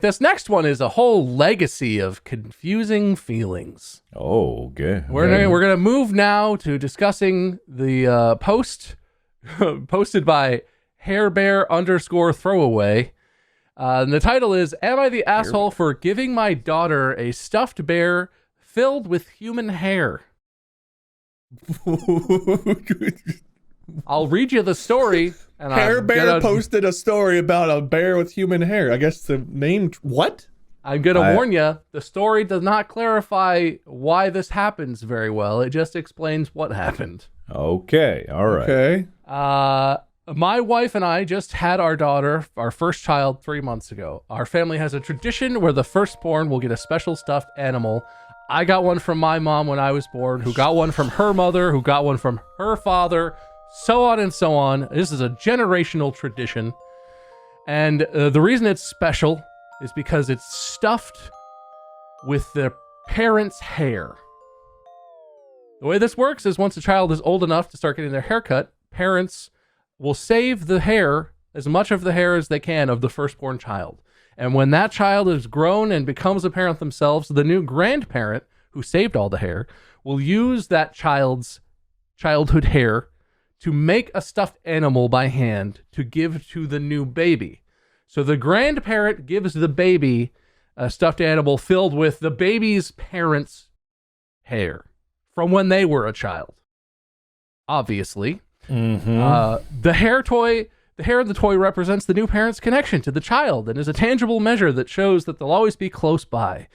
This next one is a whole legacy of confusing feelings. Oh, okay. We're gonna move now to discussing the post posted by hairbear_throwaway. And the title is, "Am I the asshole for giving my daughter a stuffed bear filled with human hair?" I'll read you the story. And Hair Bear posted a story about a bear with human hair. I guess the name... What? I'm going to warn you, the story does not clarify why this happens very well. It just explains what happened. Okay, all right. Okay. My wife and I just had our daughter, our first child, 3 months ago. Our family has a tradition where the firstborn will get a special stuffed animal. I got one from my mom when I was born, who got one from her mother, who got one from her father, so on and so on. This is a generational tradition. And the reason it's special is because it's stuffed with the parents' hair. The way this works is once a child is old enough to start getting their hair cut, parents will save the hair, as much of the hair as they can, of the firstborn child. And when that child is grown and becomes a parent themselves, the new grandparent, who saved all the hair, will use that child's childhood hair to make a stuffed animal by hand to give to the new baby. So the grandparent gives the baby a stuffed animal filled with the baby's parents' hair from when they were a child. Obviously. Mm-hmm. The hair in the toy represents the new parent's connection to the child and is a tangible measure that shows that they'll always be close by.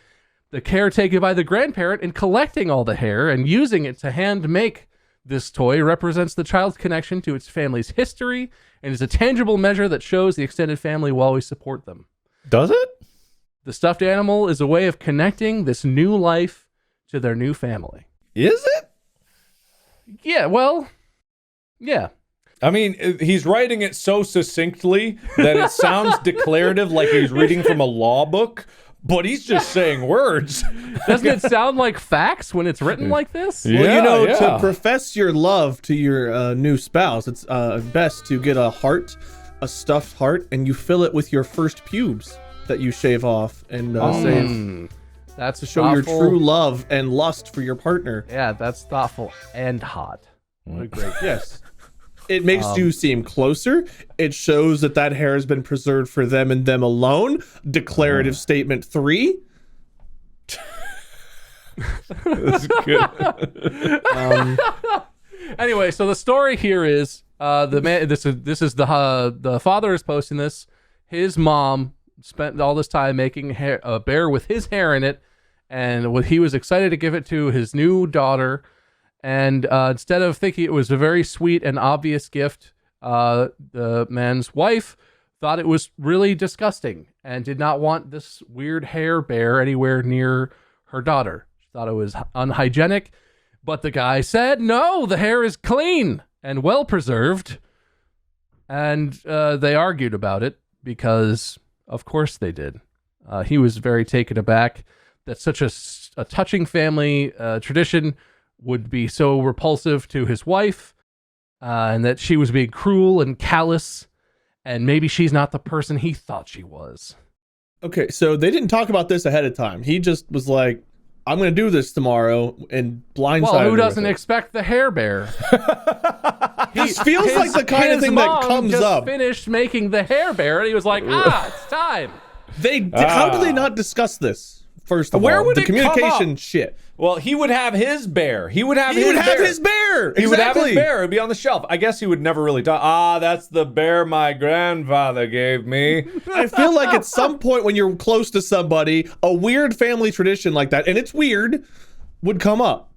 The care taken by the grandparent in collecting all the hair and using it to hand make this toy represents the child's connection to its family's history and is a tangible measure that shows the extended family will always support them. Does it? The stuffed animal is a way of connecting this new life to their new family. Is it? Yeah, well, yeah. I mean, he's writing it so succinctly that it sounds declarative, like he's reading from a law book, but he's just saying words. Doesn't it sound like facts when it's written like this? Well, to profess your love to your new spouse, it's best to get a stuffed heart, and you fill it with your first pubes that you shave off and save. That's to show your true love and lust for your partner. Yeah, that's thoughtful and hot. What a great yes. It makes you seem closer. It shows that hair has been preserved for them and them alone. Declarative statement 3. That's good. Anyway, so the story here is the man. This is the father is posting this. His mom spent all this time making a bear with his hair in it, and he was excited to give it to his new daughter. And instead of thinking it was a very sweet and obvious gift, the man's wife thought it was really disgusting and did not want this weird hair bear anywhere near her daughter. She thought it was unhygienic, but the guy said, no, the hair is clean and well preserved. And they argued about it because, of course, they did. He was very taken aback that such a touching family tradition would be so repulsive to his wife, and that she was being cruel and callous, and maybe she's not the person he thought she was. Okay, so they didn't talk about this ahead of time. He just was like, I'm going to do this tomorrow, and blindsided. Well, who doesn't expect the hair bear? This feels like the kind of thing that comes up. Finished making the hair bear, and he was like, it's time. How do they not discuss this? First of Where all, would the it communication come up? shit. Well, he would have his bear. He would have his bear. Exactly. He would have his bear. It'd be on the shelf. I guess he would never really talk. That's the bear my grandfather gave me. I feel like at some point when you're close to somebody, a weird family tradition like that, and it's weird, would come up.